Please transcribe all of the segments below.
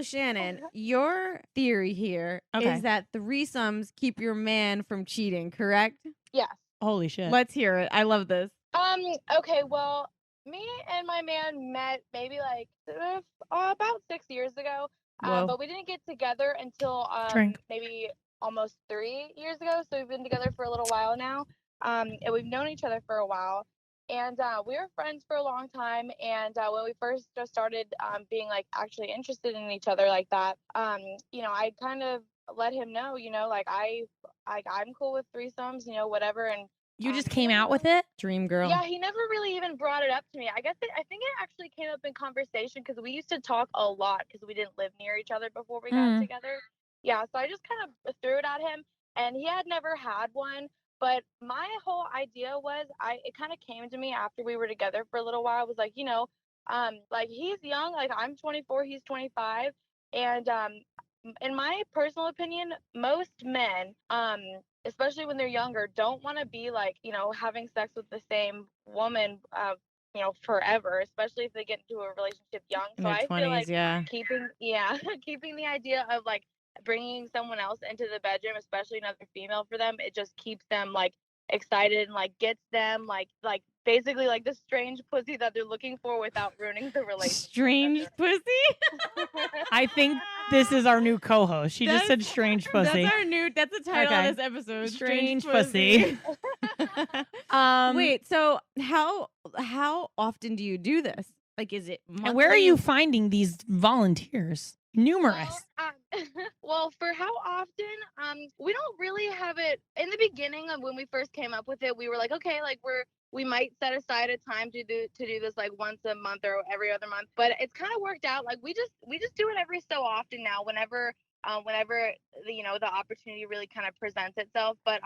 Shannon, your theory here is that threesomes keep your man from cheating, correct? Yes. Holy shit. Let's hear it. I love this. Okay, well, me and my man met maybe like about 6 years ago. But we didn't get together until maybe almost 3 years ago. So we've been together for a little while now. And we've known each other for a while. And we were friends for a long time. And when we first just started being like actually interested in each other like that, you know, I kind of let him know, you know, like I'm cool with threesomes, you know, whatever. And you just came out with it? Dream girl. Yeah, he never really even brought it up to me. I think it actually came up in conversation because we used to talk a lot because we didn't live near each other before we got together. Yeah, so I just kind of threw it at him, and he had never had one. But my whole idea was, it kind of came to me after we were together for a little while. I was like, you know, like he's young, like I'm 24, he's 25, and in my personal opinion, most men, especially when they're younger, don't want to be like, you know, having sex with the same woman, you know, forever, especially if they get into a relationship young. So I feel like keeping the idea of like bringing someone else into the bedroom, especially another female for them, it just keeps them like excited and like gets them like basically like the strange pussy that they're looking for without ruining the relationship. Strange pussy? I think this is our new co-host. She just said strange pussy. That's the title of this episode. Strange pussy. Wait, so how often do you do this? Like, is it monthly? And where are you finding these volunteers? Numerous. Well, for how often, we don't really have it. In the beginning of when we first came up with it, we were like, okay, like we might set aside a time to do this like once a month or every other month. But it's kind of worked out. Like we just do it every so often now, whenever you know, the opportunity really kind of presents itself. But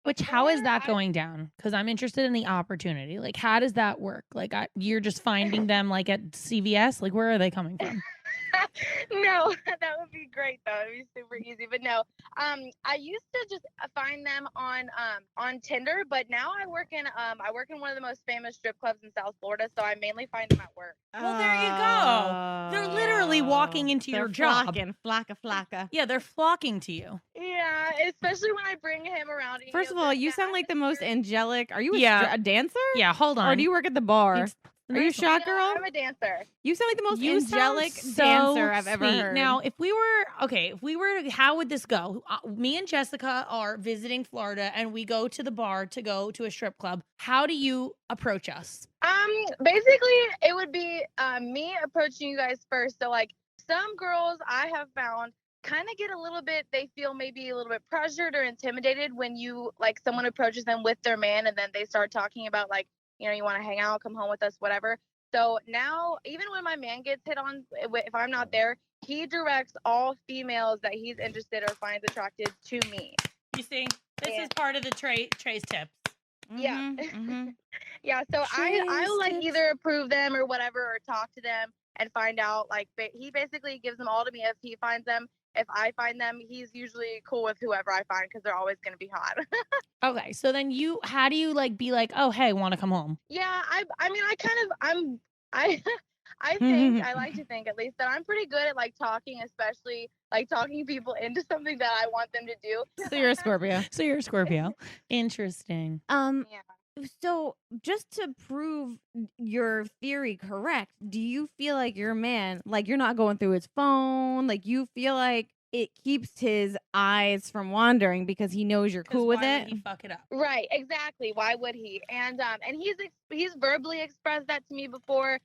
which, how is that going down? Because I'm interested in the opportunity. Like, how does that work? Like, you're just finding them like at CVS? Like, where are they coming from? No, that would be great though. It'd be super easy. But no, I used to just find them on Tinder, but now I work in one of the most famous strip clubs in South Florida, so I mainly find them at work. Well, there you go. They're literally walking into your job. Flocka. Yeah, they're flocking to you. Yeah, especially when I bring him around. First of all, you sound like the most angelic. Are you a dancer? Yeah, hold on. Or do you work at the bar? Are you a shot girl? I'm a dancer. You sound like the most angelic dancer I've ever heard. Now, if we were, how would this go? Me and Jessica are visiting Florida, and we go to the bar to go to a strip club. How do you approach us? Basically, it would be me approaching you guys first. So, like, some girls I have found kind of get a little bit, they feel maybe a little bit pressured or intimidated when you, like, someone approaches them with their man, and then they start talking about, like, you know, you want to hang out, come home with us, whatever. So now, even when my man gets hit on, if I'm not there, he directs all females that he's interested or finds attractive to me. You see, this is part of the Trey's tips. Yeah. Yeah. So I'll like either approve them or whatever, or talk to them and find out. Like, he basically gives them all to me if he finds them. If I find them, he's usually cool with whoever I find because they're always going to be hot. Okay, so then how do you like be like, oh, hey, want to come home? Yeah, I mean, I think, I like to think at least, that I'm pretty good at like talking, especially like talking people into something that I want them to do. So you're a Scorpio. Interesting. Yeah. So just to prove your theory correct, do you feel like your man, like you're not going through his phone, like you feel like it keeps his eyes from wandering because he knows you're cool with it? Why would he fuck it up? Right, exactly. Why would he? And he's verbally expressed that to me before,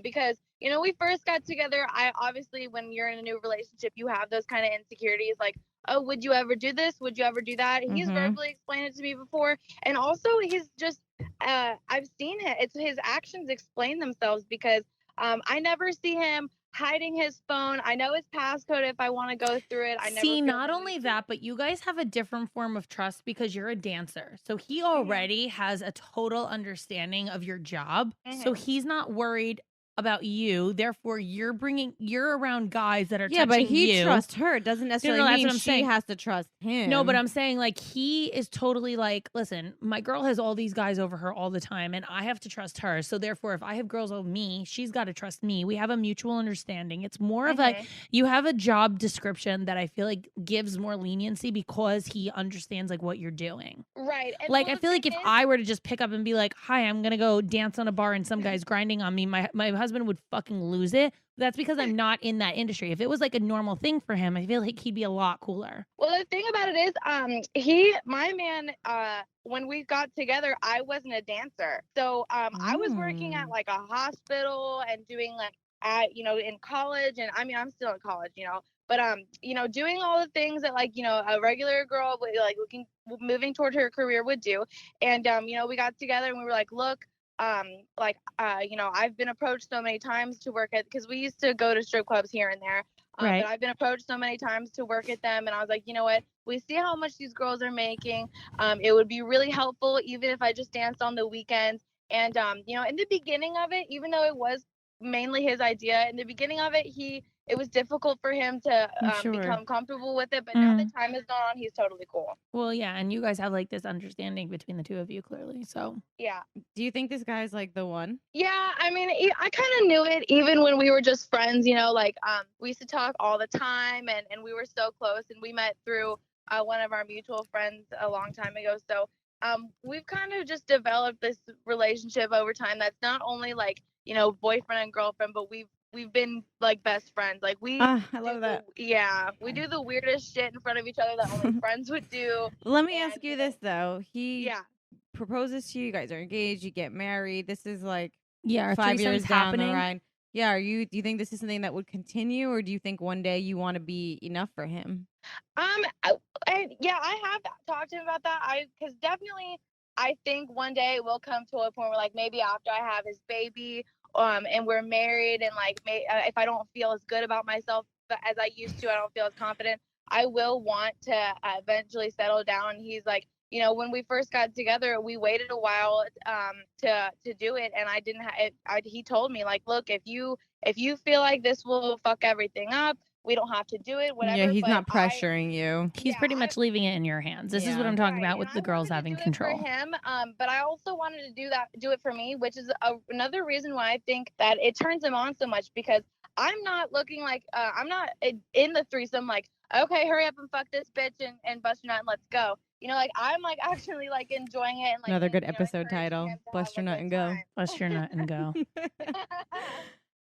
because, you know, we first got together. I obviously, when you're in a new relationship, you have those kind of insecurities, like, oh, would you ever do this? Would you ever do that? He's verbally explained it to me before. And also he's just, I've seen it. It's his actions explain themselves because I never see him hiding his phone. I know his passcode if I want to go through it. Not only that, but you guys have a different form of trust because you're a dancer. So he already has a total understanding of your job. So he's not worried about you. Therefore, you're around guys that are Yeah, but touching he you. trusts her. Doesn't necessarily that's mean what I'm she saying. has to trust him. No, but I'm saying like he is totally like, listen, my girl has all these guys over her all the time and I have to trust her. So therefore, if I have girls over me, she's got to trust me. We have a mutual understanding. It's more of a, you have a job description that I feel like gives more leniency because he understands like what you're doing. Right. And Like, well, I feel like if I were to just pick up and be like, hi, I'm going to go dance on a bar and some guy's grinding on me, my husband would fucking lose it. That's because I'm not in that industry. If it was like a normal thing for him, I feel like he'd be a lot cooler. Well, the thing about it is, my man, when we got together, I wasn't a dancer. So, I was working at like a hospital and doing like in college. And I mean, I'm still in college, but, doing all the things that like, a regular girl, like moving toward her career would do. And, we got together and we were like, look, I've been approached so many times to work at, because we used to go to strip clubs here and there. Right. But I've been approached so many times to work at them. And I was like, you know what? We see how much these girls are making. It would be really helpful, even if I just danced on the weekends. And, in the beginning of it, even though it was mainly his idea, in the beginning of it, it was difficult for him to become comfortable with it. But now that time has gone on, he's totally cool. Well, yeah. And you guys have like this understanding between the two of you, clearly. So, yeah. Do you think this guy's like the one? Yeah, I mean, I kind of knew it even when we were just friends, we used to talk all the time and we were so close, and we met through one of our mutual friends a long time ago. So we've kind of just developed this relationship over time that's not only like, boyfriend and girlfriend, but we've been like best friends. Like I love that. We do the weirdest shit in front of each other that only friends would do. Let me ask you this though. He Yeah. proposes to you, you guys are engaged, you get married. This is like yeah, 5 years down happening. the line. Yeah, do you think this is something that would continue, or do you think one day you want to be enough for him? I have talked to him about that. Because definitely, I think one day it will come to a point where like maybe after I have his baby, and we're married, and like if I don't feel as good about myself as I used to, I don't feel as confident, I will want to eventually settle down. He's like, when we first got together, we waited a while to do it, and I didn't have. He told me like, look, if you feel like this will fuck everything up, we don't have to do it. Whatever. Yeah, he's not pressuring you. He's pretty much leaving it in your hands. This is what I'm talking about with the girls having control. For him, but I also wanted to do it for me, which is another reason why I think that it turns him on so much, because I'm not looking like I'm not in the threesome like, okay, hurry up and fuck this bitch and bust your nut and let's go. Like I'm like actually like enjoying it. And like another good episode title: Bust your nut and go. Bust your nut and go.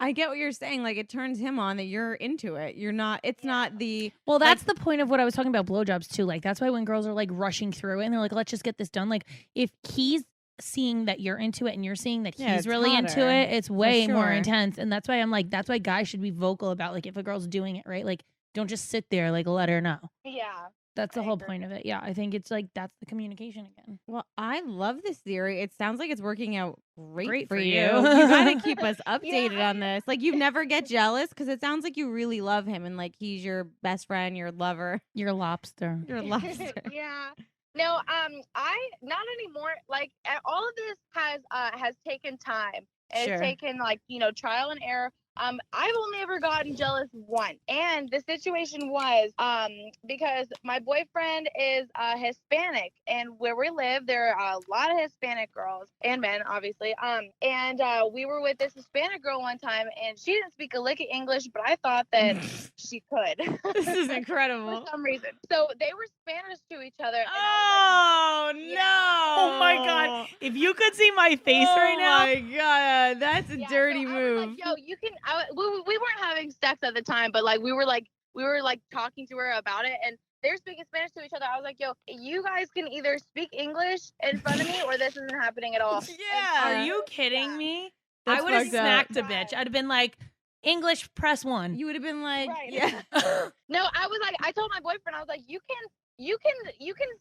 I get what you're saying. Like, it turns him on that you're into it. You're not. It's not the. Well, that's the point of what I was talking about blowjobs too. Like, that's why when girls are like rushing through it and they're like, let's just get this done. Like, if he's seeing that you're into it and you're seeing that he's really into it, it's way more intense. And that's why I'm like, that's why guys should be vocal about like if a girl's doing it right. Like, don't just sit there. Like, let her know. Yeah. That's the whole point of it. Yeah, I think it's like that's the communication again. Well, I love this theory. It sounds like it's working out great for you. you. You gotta keep us updated on this. Like, you never get jealous, because it sounds like you really love him and like he's your best friend, your lover, your lobster. Your lobster. Yeah. No, I not anymore. Like all of this has taken time. It's taken like trial and error. I've only ever gotten jealous once, and the situation was because my boyfriend is Hispanic, and where we live there are a lot of Hispanic girls and men, obviously. And we were with this Hispanic girl one time, and she didn't speak a lick of English, but I thought that she could. This is incredible. For some reason, so they were Spanish to each other. And oh no! Oh my god! If you could see my face right now, oh my god, that's a dirty move. I was like, yo, you can. We weren't having sex at the time, but like we were talking to her about it, and they're speaking Spanish to each other. I was like, yo, you guys can either speak English in front of me, or this isn't happening at all. Yeah, are you kidding me? I would have smacked a bitch. I'd have been like, English, press 1. You would have been like, yeah. No, I was like, I told my boyfriend, I was like, you can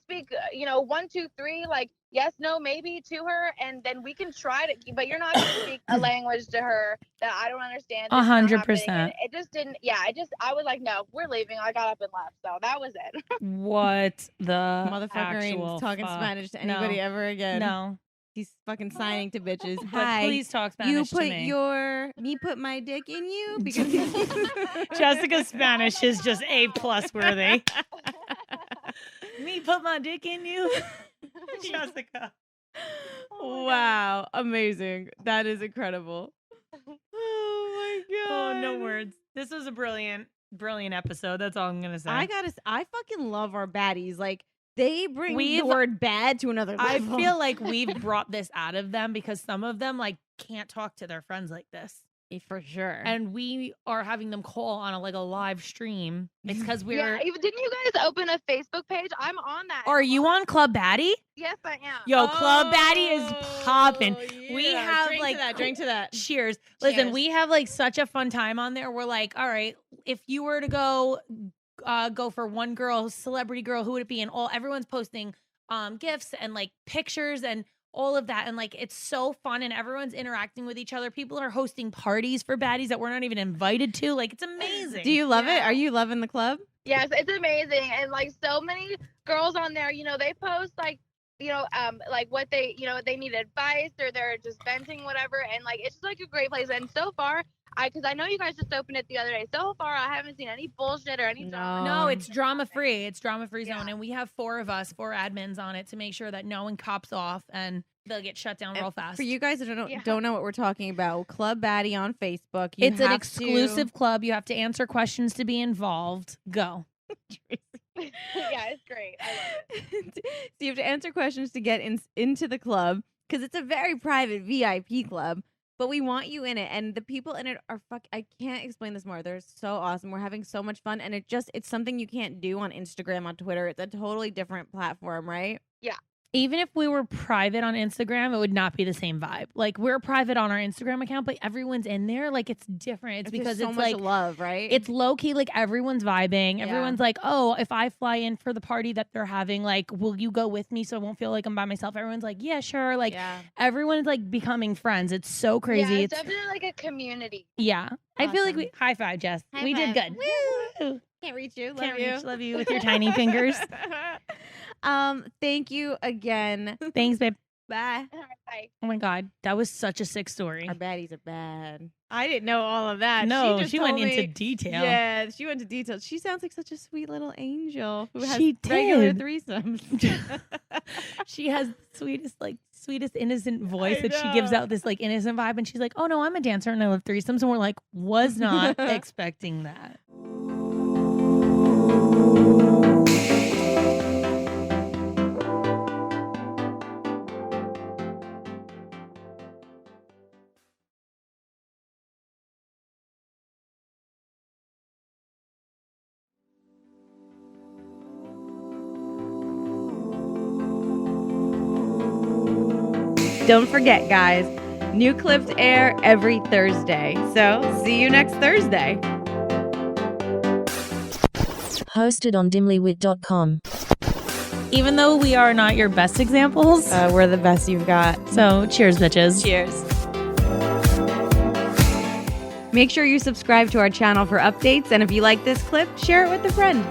speak, 1, 2, 3, like yes, no, maybe to her, and then we can try to, but you're not going to speak a language to her that I don't understand. 100%. It just didn't. Yeah, I was like, no, we're leaving. I got up and left. So that was it. What the motherfucker ain't talking Spanish to anybody ever again? No. He's fucking signing to bitches. But Hi. please talk Spanish You put to me. me put my dick in you because Jessica's Spanish is just A+ worthy. Me put my dick in you, Jessica. Wow, amazing. That is incredible. Oh my god. Oh, no words. This was a brilliant episode. That's all I'm gonna say. I fucking love our baddies. Like they bring the We've- word bad to another I level. feel like we've brought this out of them because some of them like can't talk to their friends like this. for sure. And we are having them call on a live stream. It's because we're. Yeah, didn't you guys open a Facebook page? I'm on that. Are you on Club Baddie? Yes, I am. Yo, Club Baddie is popping. We yeah. have drink to that. Cheers. Listen, Cheers. we have such a fun time on there. We're like, all right, if you were to go for one girl, celebrity girl, who would it be? And everyone's posting gifts and pictures and all of that. And it's so fun and everyone's interacting with each other. People are hosting parties for baddies that we're not even invited to. It's amazing. Do you love it? Yeah. Are you loving the club? Yes, it's amazing. And so many girls on there, they post what they, they need advice or they're just venting, whatever. And it's just a great place. And so far, because I know you guys just opened it the other day. So far, I haven't seen any bullshit or any drama. No, it's drama free. It's drama free zone. Yeah. And we have 4 admins on it to make sure that no one cops off and they'll get shut down real fast. For you guys that don't know what we're talking about, Club Baddie on Facebook. It's an exclusive club. You have to answer questions to be involved. Go. Yeah, it's great. I love it. So you have to answer questions to get into the club because it's a very private VIP club. But we want you in it, and the people in it are I can't explain this more. They're so awesome. We're having so much fun, and it's something you can't do on Instagram, on Twitter. It's a totally different platform, right? Yeah. Even if we were private on Instagram, it would not be the same vibe. We're private on our Instagram account, but everyone's in there. It's different. It's because so it's much love, right? It's low key. Everyone's vibing. Yeah. Everyone's oh, if I fly in for the party that they're having, will you go with me so I won't feel like I'm by myself? Everyone's yeah, sure. Everyone's becoming friends. It's so crazy. Yeah, it's definitely a community. Yeah. I feel like Awesome. we high five, Jess. High we five. did good. Woo! Can't reach you. Love you with your tiny fingers. Thank you again. Thanks, babe. Bye. All right, bye. Oh my God, that was such a sick story. Our baddies are bad. I didn't know all of that. No, just she went told into me- detail. Yeah, she went into detail. She sounds like such a sweet little angel who has She regular did. threesomes. She has the sweetest innocent voice I that she gives know. out this innocent vibe, and she's like, "Oh no, I'm a dancer and I love threesomes," and we're like, "Was not expecting that." Don't forget, guys, new clips air every Thursday. So see you next Thursday. Hosted on dimlywit.com. Even though we are not your best examples, We're the best you've got. so cheers, bitches. Cheers. Make sure you subscribe to our channel for updates, and if you like this clip, share it with a friend.